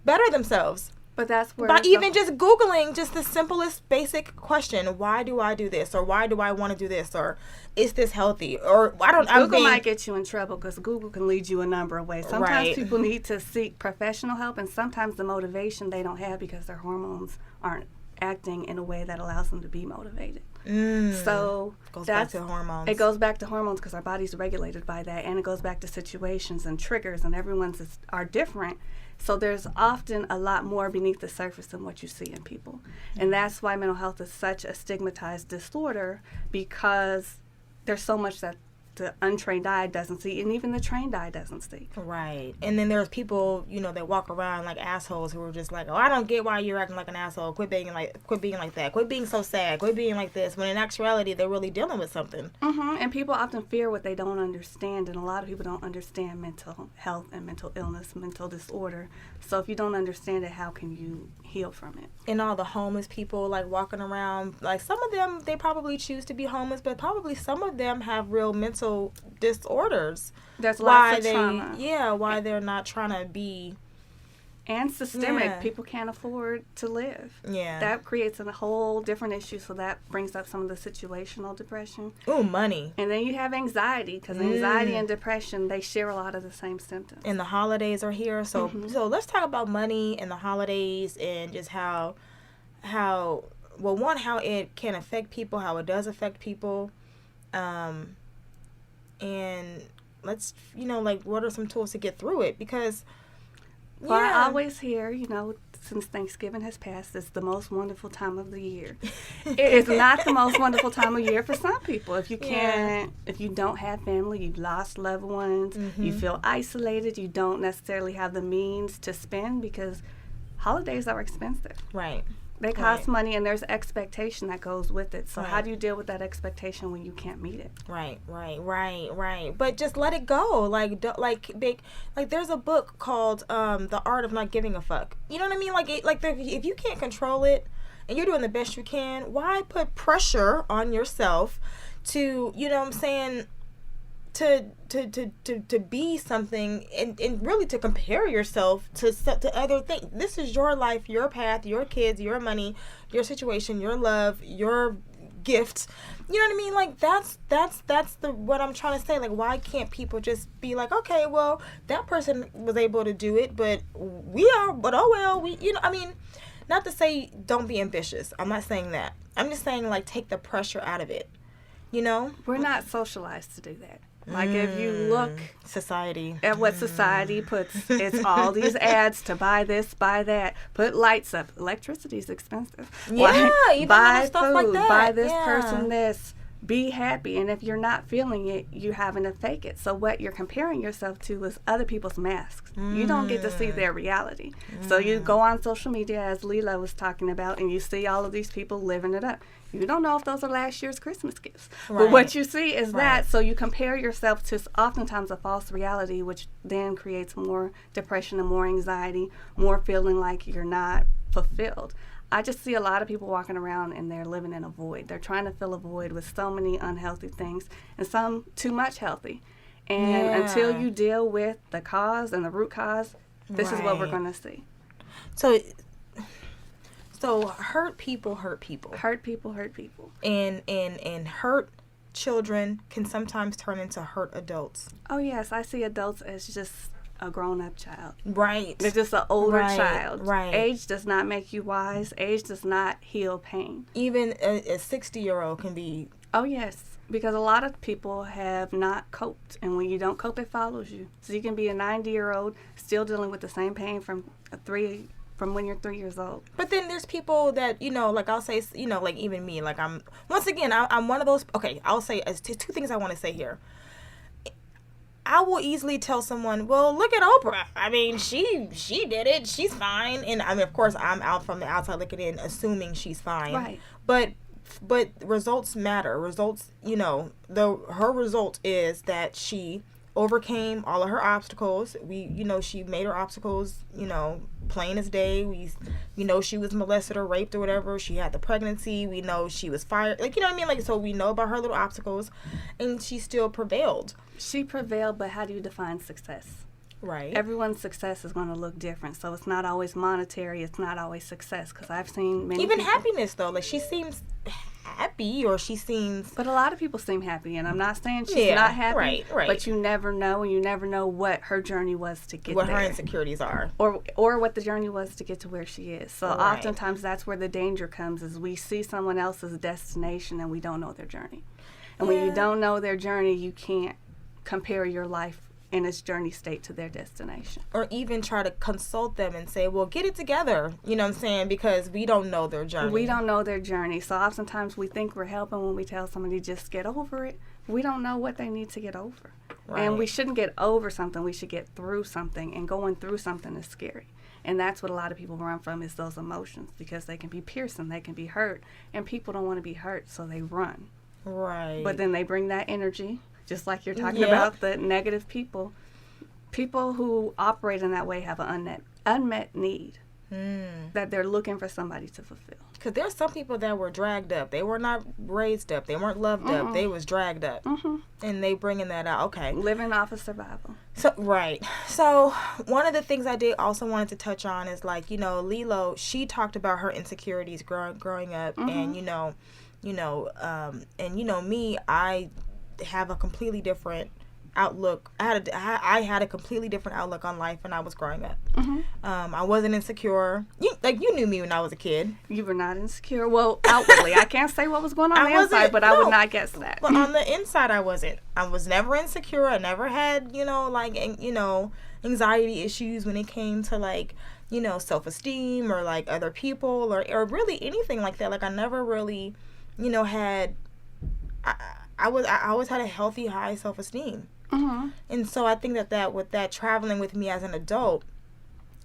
better themselves. But that's where... By even just Googling just the simplest basic question, why do I do this? Or why do I want to do this? Or is this healthy? Or Google might get you in trouble because Google can lead you a number of ways. Sometimes people need to seek professional help, and sometimes the motivation they don't have because their hormones aren't acting in a way that allows them to be motivated. So it goes back to hormones. It goes back to hormones because our body's regulated by that, and it goes back to situations and triggers, and everyone's are different. So there's often a lot more beneath the surface than what you see in people. And that's why mental health is such a stigmatized disorder, because there's so much that the untrained eye doesn't see, and even the trained eye doesn't see. Right. And then there's people, you know, that walk around like assholes who are just like, oh, I don't get why you're acting like an asshole. Quit being like that. Quit being so sad. Quit being like this. When in actuality, they're really dealing with something. And people often fear what they don't understand, and a lot of people don't understand mental health and mental illness, mental disorder. So if you don't understand it, how can you heal from it? And all the homeless people like walking around, like some of them, they probably choose to be homeless, but probably some of them have real mental disorders. There's lots of trauma. Yeah, why they're not trying to be... And systemic. People can't afford to live. Yeah. That creates a whole different issue, so that brings up some of the situational depression. Ooh, money. And then you have anxiety, because anxiety and depression, they share a lot of the same symptoms. And the holidays are here, so let's talk about money and the holidays, and just how it can affect people, how it does affect people, and let's, you know, like, what are some tools to get through it? Because well, I always hear, you know, since Thanksgiving has passed, it's the most wonderful time of the year. It is not the most wonderful time of year for some people. If you if you don't have family, you've lost loved ones, you feel isolated, you don't necessarily have the means to spend, because holidays are expensive. Right. They cost money, and there's expectation that goes with it. So how do you deal with that expectation when you can't meet it? Right. But just let it go. Like there's a book called The Art of Not Giving a Fuck. You know what I mean? If you can't control it and you're doing the best you can, why put pressure on yourself to, you know what I'm saying, to be something, and really to compare yourself to other things. This is your life, your path, your kids, your money, your situation, your love, your gift. You know what I mean? Like that's the what I'm trying to say. Like, why can't people just be like, okay, well, that person was able to do it, but oh well, I mean, not to say don't be ambitious. I'm not saying that. I'm just saying, like, take the pressure out of it. You know? We're not socialized to do that. Like, if you look society at what society puts, it's all these ads to buy this, buy that, put lights up. Electricity is expensive. Yeah, even buy stuff food, like that. buy this person this. Be happy, and if you're not feeling it, you're having to fake it. So what you're comparing yourself to is other people's masks. You don't get to see their reality. So you go on social media, as Leelo was talking about, and you see all of these people living it up. You don't know if those are last year's Christmas gifts. Right. But what you see is that, so you compare yourself to oftentimes a false reality, which then creates more depression and more anxiety, more feeling like you're not fulfilled. I just see a lot of people walking around and they're living in a void. They're trying to fill a void with so many unhealthy things and some too much healthy. And until you deal with the cause and the root cause, this is what we're going to see. So hurt people hurt people. Hurt people hurt people. And hurt children can sometimes turn into hurt adults. Oh, yes. I see adults as just a grown-up child. Right. They're just an older child. Right. Age does not make you wise. Age does not heal pain. Even a 60-year-old can be... Oh, yes. Because a lot of people have not coped. And when you don't cope, it follows you. So you can be a 90-year-old still dealing with the same pain from when you're 3 years old. But then there's people that, like I'll say, like even me, like I'm one of those, okay, I'll say, as two things I want to say here. I will easily tell someone, well, look at Oprah. I mean, she did it. She's fine. And I mean, of course, I'm out from the outside looking in, assuming she's fine. Right. But results matter. Results, her result is that she overcame all of her obstacles. She made her obstacles, plain as day. We know she was molested or raped or whatever. She had the pregnancy. We know she was fired. Like, you know what I mean? Like, so we know about her little obstacles, and she still prevailed. She prevailed, but how do you define success? Right. Everyone's success is going to look different. So it's not always monetary. It's not always success. Because I've seen many even people, happiness, though. Like, she seems happy, or she seems... But a lot of people seem happy, and I'm not saying she's not happy. Right. But you never know, and you never know what her journey was to get what there. What her insecurities are. Or what the journey was to get to where she is. So oftentimes that's where the danger comes, is we see someone else's destination and we don't know their journey. And when you don't know their journey, you can't compare your life in its journey state to their destination. Or even try to consult them and say, well, get it together. You know what I'm saying? Because we don't know their journey. We don't know their journey. So oftentimes we think we're helping when we tell somebody just get over it. We don't know what they need to get over. Right. And we shouldn't get over something. We should get through something. And going through something is scary. And that's what a lot of people run from, is those emotions, because they can be piercing, they can be hurt. And people don't want to be hurt, so they run. Right. But then they bring that energy, just like you're talking about the negative people. People who operate in that way have an unmet need that they're looking for somebody to fulfill. Because there's some people that were dragged up. They were not raised up. They weren't loved up. They was dragged up. And they bringing that out. Okay. Living off of survival. So, right. So, one of the things I did also wanted to touch on is, like, Leelo, she talked about her insecurities growing up. And, me, I have a completely different outlook. I had a completely different outlook on life when I was growing up. I wasn't insecure. You knew me when I was a kid. You were not insecure. Well, outwardly, I can't say what was going on the inside, but I would not guess that. But on the inside, I wasn't. I was never insecure. I never had anxiety issues when it came to self-esteem or like other people or really anything like that. Like, I never really had. I always had a healthy, high self-esteem. And so I think that with that traveling with me as an adult,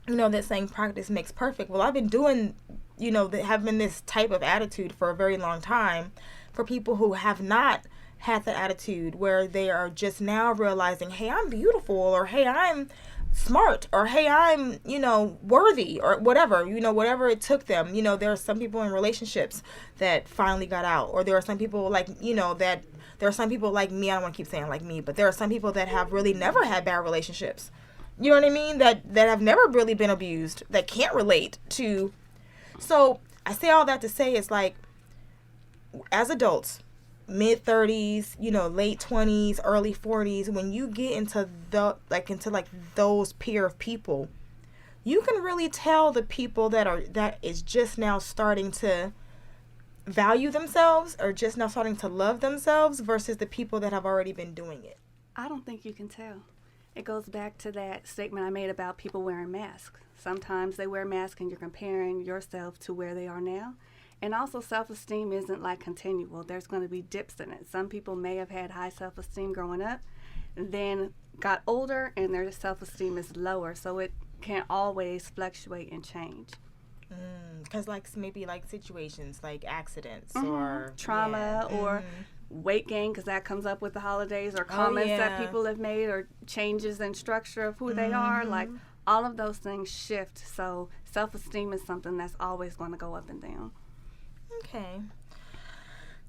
that saying practice makes perfect. Well, I've been doing, having this type of attitude for a very long time for people who have not had that attitude, where they are just now realizing, hey, I'm beautiful, or hey, I'm smart, or hey, I'm, worthy, or whatever, whatever it took them. There are some people in relationships that finally got out, or there are some people there are some people like me. I don't want to keep saying like me, but there are some people that have really never had bad relationships. You know what I mean? That have never really been abused, that can't relate to. So I say all that to say, it's like, as adults, mid 30s, late 20s, early 40s, when you get into those peer of people, you can really tell the people that is just now starting to value themselves or just now starting to love themselves versus the people that have already been doing it. I don't think you can tell. It goes back to that statement I made about people wearing masks. Sometimes they wear masks and you're comparing yourself to where they are now. And also, self-esteem isn't like continual. There's going to be dips in it. Some people may have had high self-esteem growing up, and then got older and their self-esteem is lower. So it can always fluctuate and change. Because maybe situations like accidents or trauma or weight gain, because that comes up with the holidays, or comments that people have made, or changes in structure of who they are. Like, all of those things shift. So self-esteem is something that's always going to go up and down. Okay.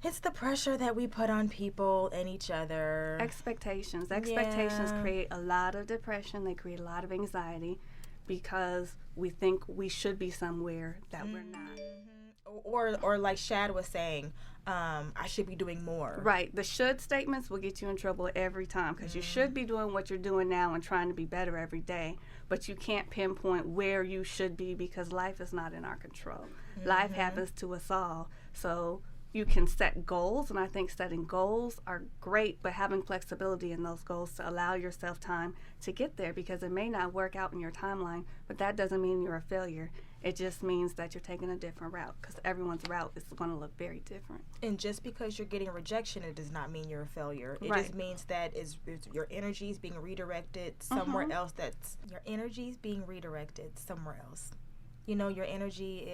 It's the pressure that we put on people and each other. Expectations create a lot of depression. They create a lot of anxiety because we think we should be somewhere that we're not. Or like Shaad was saying, I should be doing more. Right. The should statements will get you in trouble every time, because you should be doing what you're doing now and trying to be better every day, but you can't pinpoint where you should be because life is not in our control. Life happens to us all. So you can set goals, and I think setting goals are great, but having flexibility in those goals to allow yourself time to get there, because it may not work out in your timeline, but that doesn't mean you're a failure. It just means that you're taking a different route, because everyone's route is going to look very different. And just because you're getting rejection, it does not mean you're a failure. It just means that your energy is being redirected somewhere else. Your energy is being redirected somewhere else. Your energy,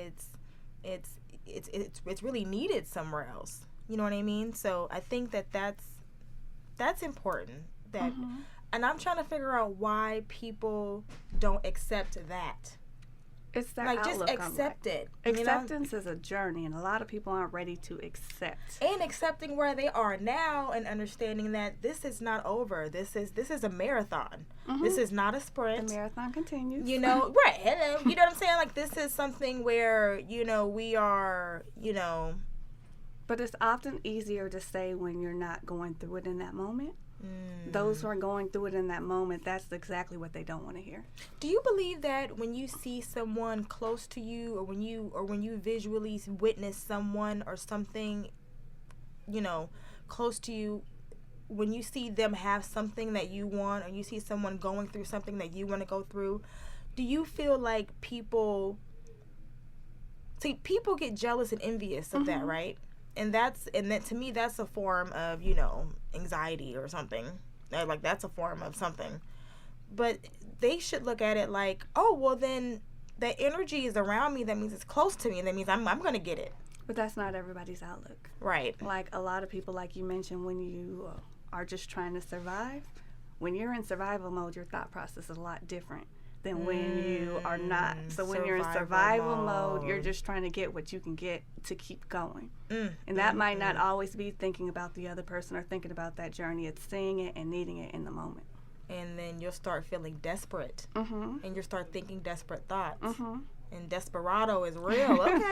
it's really needed somewhere else. You know what I mean? So I think that's important. And I'm trying to figure out why people don't accept that. It's their just accept it. Acceptance is a journey, and a lot of people aren't ready to accept. And accepting where they are now, and understanding that this is not over. This is a marathon. This is not a sprint. The marathon continues. Right? Hello. You know what I'm saying? Like, this is something where we are. But it's often easier to say when you're not going through it in that moment. Those who are going through it in that moment, that's exactly what they don't want to hear. Do you believe that when you see someone close to you, or when you visually witness someone or something, close to you, when you see them have something that you want, or you see someone going through something that you want to go through, do you feel like people get jealous and envious of that, right? And that to me, that's a form of, anxiety or something. Like, that's a form of something. But they should look at it like, oh, well, then the energy is around me. That means it's close to me. And that means I'm going to get it. But that's not everybody's outlook. Right. Like, a lot of people, like you mentioned, when you are just trying to survive, when you're in survival mode, your thought process is a lot different than when you are not. So when you're in survival mode, you're just trying to get what you can get to keep going. And that might not always be thinking about the other person or thinking about that journey. It's seeing it and needing it in the moment. And then you'll start feeling desperate. And you'll start thinking desperate thoughts. And desperado is real. Okay.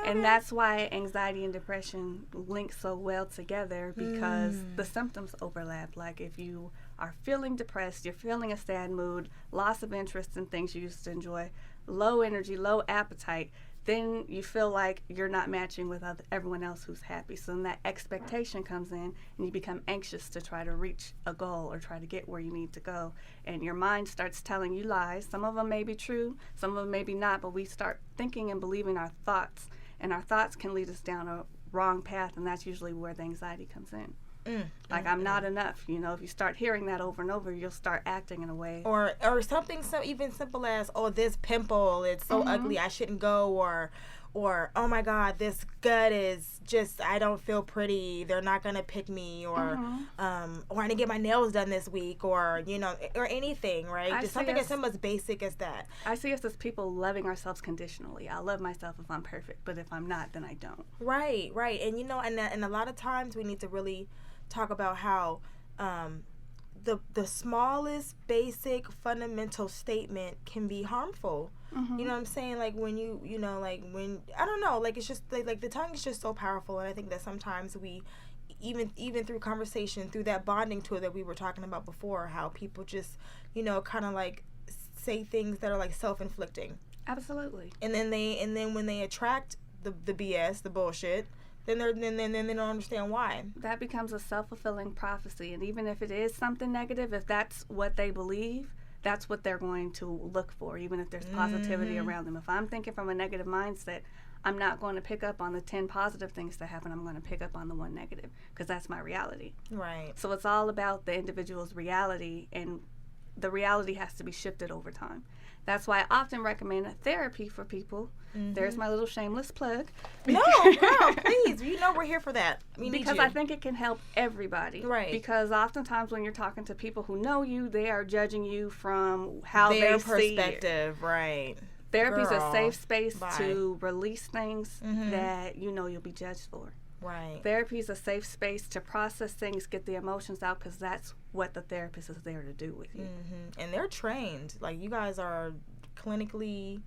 And that's why anxiety and depression link so well together, because the symptoms overlap. Like, if you are feeling depressed, you're feeling a sad mood, loss of interest in things you used to enjoy, low energy, low appetite, then you feel like you're not matching with everyone else who's happy. So then that expectation comes in, and you become anxious to try to reach a goal or try to get where you need to go. And your mind starts telling you lies. Some of them may be true, some of them may be not, but we start thinking and believing our thoughts. And our thoughts can lead us down a wrong path, and that's usually where the anxiety comes in. I'm not enough. If you start hearing that over and over, you'll start acting in a way. Or something so even simple as, oh, this pimple, it's so ugly, I shouldn't go. Or oh my God, this gut is just, I don't feel pretty, they're not gonna pick me. Or I need to get my nails done this week, or or anything, right? Just something as simple as basic as that. I see us as people loving ourselves conditionally. I love myself if I'm perfect, but if I'm not, then I don't. Right. And and a lot of times we need to really talk about how the smallest basic fundamental statement can be harmful. You know what I'm saying? Like when you know, like when, I don't know, like it's just like the tongue is just so powerful, and I think that sometimes we, even through conversation, through that bonding tool that we were talking about before, how people just, you know, kind of like say things that are like self-inflicting. Absolutely. And then when they attract the BS, the bullshit, then they don't understand why. That becomes a self-fulfilling prophecy, and even if it is something negative, if that's what they believe, that's what they're going to look for, even if there's positivity around them. If I'm thinking from a negative mindset, I'm not going to pick up on the 10 positive things that happen. I'm going to pick up on the one negative, because that's my reality. Right. So it's all about the individual's reality, and the reality has to be shifted over time. That's why I often recommend therapy for people. There's my little shameless plug. No, girl, please. You know we're here for that. Because I think it can help everybody. Right. Because oftentimes when you're talking to people who know you, they are judging you from how their they perspective. See it. Right. Therapy's a safe space Bye. to release things that you know you'll be judged for. Right. Therapy is a safe space to process things, get the emotions out, because that's what the therapist is there to do with you. And they're trained. Like, you guys are clinically,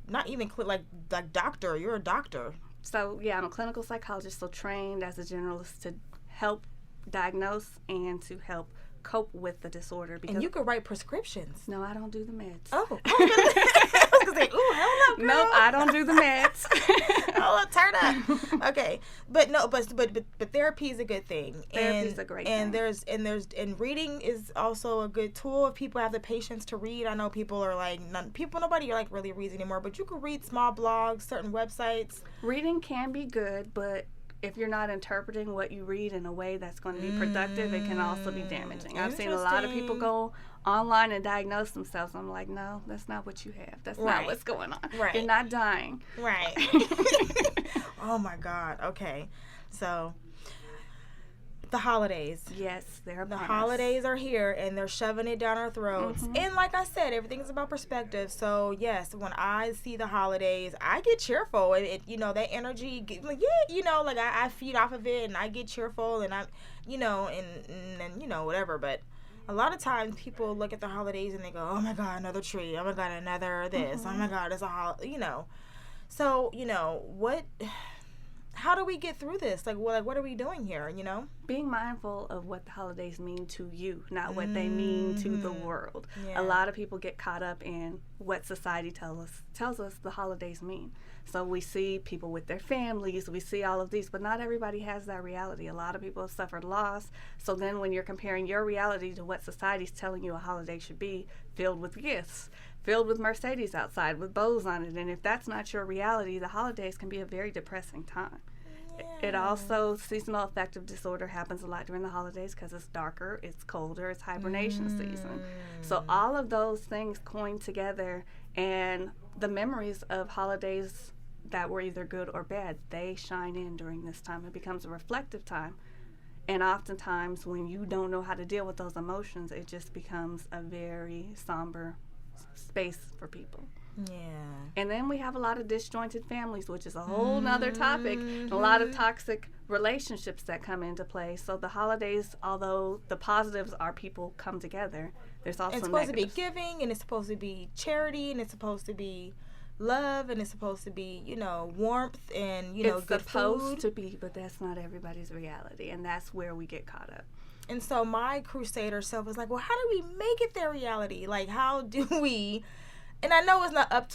not even like doctor. You're a doctor. So, yeah, I'm a clinical psychologist, so trained as a generalist to help diagnose and to help cope with the disorder. Because and you could write prescriptions. No, I don't do the meds. Oh. I was going to say, ooh, hell no, girl. Nope, I don't do the meds. Oh, turn up. Okay. But no, but therapy is a good thing. Therapy is a great thing. And reading is also a good tool if people have the patience to read. I know people are like, nobody like really reads anymore, but you could read small blogs, certain websites. Reading can be good, but if you're not interpreting what you read in a way that's going to be productive, it can also be damaging. I've seen a lot of people go online and diagnose themselves. I'm like, no, that's not what you have. That's not what's going on. Right. You're not dying. Right. Oh, my God. Okay. So, the holidays. Yes, they're the holidays are here, and they're shoving it down our throats. And like I said, everything's about perspective. So yes, when I see the holidays, I get cheerful. It you know, that energy, like, yeah, you know, like I feed off of it, and I get cheerful, and I'm, you know, and you know, whatever. But a lot of times people look at the holidays and they go, oh my God, another tree. Oh my God, another this. Oh my God, it's a holiday. You know, so you know what. How do we get through this? Like, what are we doing here, you know? Being mindful of what the holidays mean to you, not what they mean to the world. Yeah. A lot of people get caught up in what society tells us the holidays mean. So we see people with their families, we see all of these, but not everybody has that reality. A lot of people have suffered loss. So then when you're comparing your reality to what society's telling you a holiday should be, filled with gifts, filled with Mercedes outside with bows on it, and if that's not your reality, the holidays can be a very depressing time. Yeah. It also, seasonal affective disorder happens a lot during the holidays because it's darker, it's colder, it's hibernation season. So all of those things coin together, and the memories of holidays that were either good or bad, they shine in during this time. It becomes a reflective time. And oftentimes when you don't know how to deal with those emotions, it just becomes a very somber space for people. Yeah. And then we have a lot of disjointed families, which is a whole nother topic. A lot of toxic relationships that come into play. So the holidays, although the positives are people come together, there's also it's supposed negatives. to be giving, and it's supposed to be charity, and it's supposed to be love, and it's supposed to be, you know, warmth, and, you know, it's good supposed food. to be, but that's not everybody's reality, and that's where we get caught up. And so my crusader self was like, well, how do we make it their reality? Like, how do we? And I know it's not up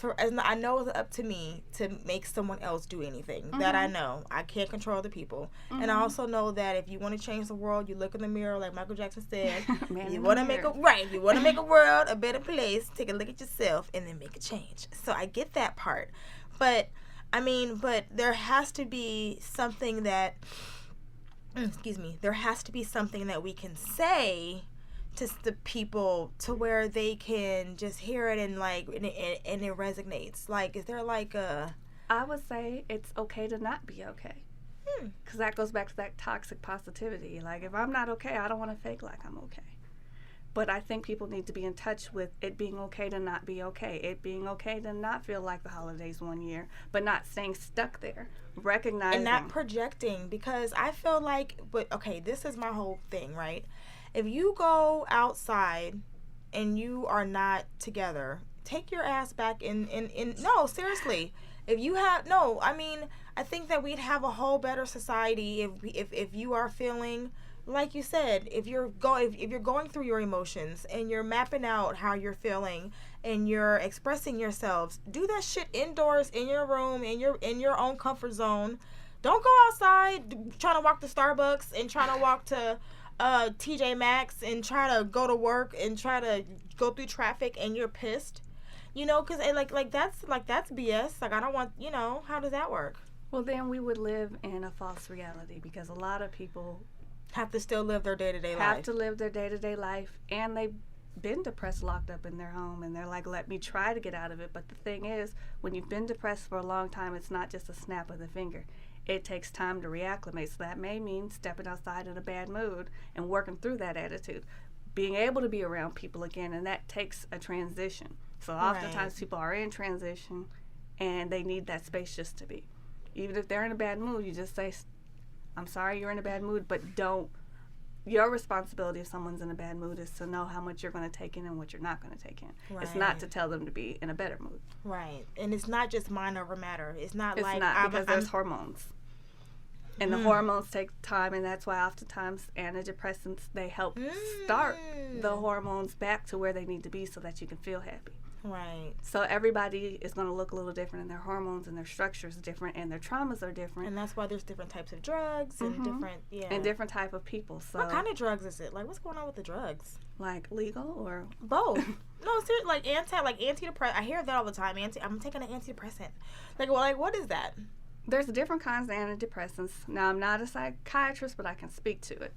to me to make someone else do anything. That I know. I can't control the people. And I also know that if you want to change the world, you look in the mirror, like Michael Jackson said. You want to make a world a better place. Take a look at yourself and then make a change. So I get that part. But there has to be something that there has to be something that we can say to the people to where they can just hear it and and it resonates. Like, is there like a? I would say it's okay to not be okay. Because that goes back to that toxic positivity. Like, if I'm not okay, I don't want to fake like I'm okay. But I think people need to be in touch with it being okay to not be okay. It being okay to not feel like the holidays one year, but not staying stuck there. Recognizing. And not projecting, because I feel like, this is my whole thing, right? If you go outside and you are not together, take your ass back in no, seriously. If you have no, I mean, I think that we'd have a whole better society if you are feeling like you said, if you're going through your emotions and you're mapping out how you're feeling and you're expressing yourselves, do that shit indoors in your room, in your own comfort zone. Don't go outside trying to walk to Starbucks and trying to walk to TJ Maxx and try to go to work and try to go through traffic and you're pissed. Because that's BS. Like, I don't want, how does that work? Well, then we would live in a false reality because a lot of people have to still live their day-to-day life. Have to live their day-to-day life, and they've been depressed, locked up in their home, and they're like, let me try to get out of it. But the thing is, when you've been depressed for a long time, it's not just a snap of the finger. It takes time to reacclimate. So that may mean stepping outside in a bad mood and working through that attitude, being able to be around people again, and that takes a transition. So oftentimes people are in transition, and they need that space just to be. Even if they're in a bad mood, you just say, I'm sorry you're in a bad mood, but your responsibility if someone's in a bad mood is to know how much you're going to take in and what you're not going to take in. Right. It's not to tell them to be in a better mood. Right. And it's not just mind over matter. It's not because there's hormones. And the hormones take time, and that's why oftentimes antidepressants, they help start the hormones back to where they need to be so that you can feel happy. Right. So everybody is going to look a little different, and their hormones and their structure is different, and their traumas are different. And that's why there's different types of drugs and and different type of people. So what kind of drugs is it? Like, what's going on with the drugs? Like legal or both? No, seriously, like antidepressant. I hear that all the time. I'm taking an antidepressant. Like what is that? There's different kinds of antidepressants. Now, I'm not a psychiatrist, but I can speak to it.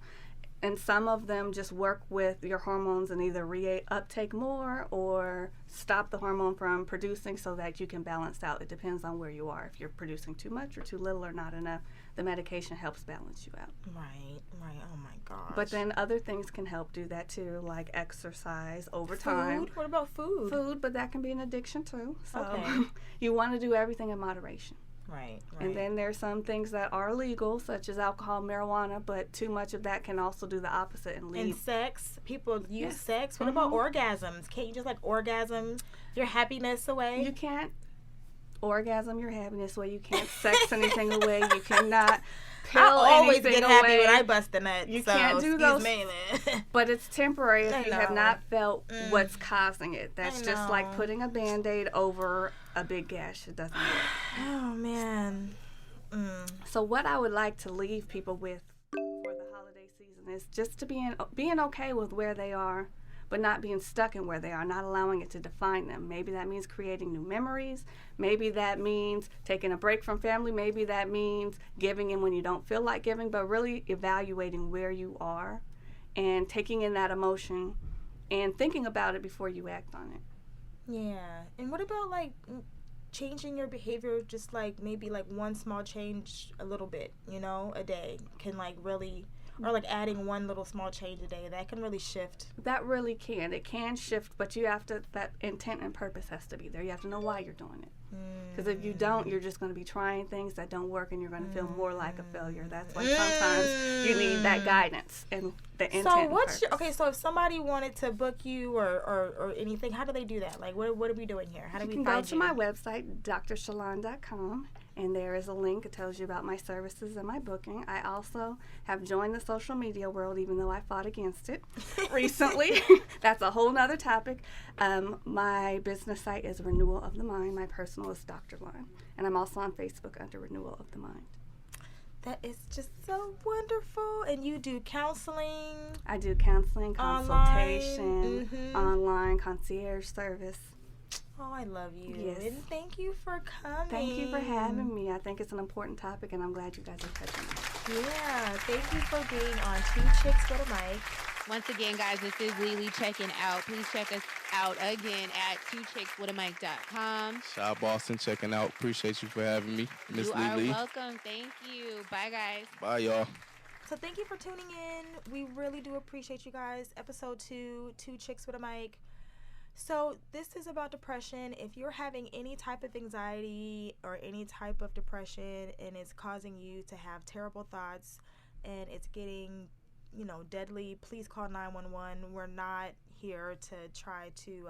And some of them just work with your hormones and either uptake more or stop the hormone from producing so that you can balance out. It depends on where you are. If you're producing too much or too little or not enough, the medication helps balance you out. Right. Oh my gosh. But then other things can help do that too, like exercise over time. Food? What about food? Food, but that can be an addiction too. So you want to do everything in moderation. Right. And then there's some things that are legal, such as alcohol, marijuana, but too much of that can also do the opposite and lead. And sex, people use sex. What about orgasms? Can't you just orgasm your happiness away? You can't orgasm your happiness away. You can't sex anything away. You cannot pill I always anything get happy away. when I bust a nut. You can't do those. But it's temporary if you have not felt what's causing it. That's just like putting a Band-Aid over a big gash. It doesn't work. Oh, man. So what I would like to leave people with for the holiday season is just to being okay with where they are, but not being stuck in where they are, not allowing it to define them. Maybe that means creating new memories. Maybe that means taking a break from family. Maybe that means giving in when you don't feel like giving, but really evaluating where you are and taking in that emotion and thinking about it before you act on it. Yeah. And what about changing your behavior, just maybe one small change a little bit, a day can really, or adding one little small change a day, that can really shift. That really can. It can shift, but that intent and purpose has to be there. You have to know why you're doing it. Because if you don't, you're just going to be trying things that don't work, and you're going to feel more like a failure. That's why sometimes you need that guidance and the intent. So what's so if somebody wanted to book you or anything, how do they do that? What are we doing here? How do we find you? You can go to my website, drchalon.com, and there is a link. It tells you about my services and my booking. I also have joined the social media world, even though I fought against it recently. That's a whole nother topic. My business site is Renewal of the Mind. My personal is Dr. Lon. And I'm also on Facebook under Renewal of the Mind. That is just so wonderful. And you do counseling? I do counseling, consultation, online concierge service. Oh, I love you. Yes. And thank you for coming. Thank you for having me. I think it's an important topic, and I'm glad you guys are touching it. Yeah. Thank you for being on Two Chics Wit A Mic. Once again, guys, this is Leelo checking out. Please check us out again at twochicswitamic.com. Shaad Boston checking out. Appreciate you for having me, Miss Leelo. You are welcome. Thank you. Bye, guys. Bye, y'all. So thank you for tuning in. We really do appreciate you guys. Episode 2, Two Chics Wit A Mic. So this is about depression. If you're having any type of anxiety or any type of depression and it's causing you to have terrible thoughts and it's getting deadly, please call 911. We're not here to try to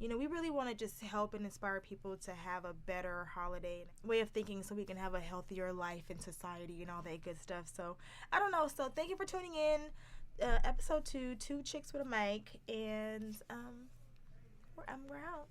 You know, we really want to just help and inspire people to have a better holiday way of thinking so we can have a healthier life in society and all that good stuff. So, I don't know. So, thank you for tuning in. Episode 2, Two Chicks with a Mic. And we're out.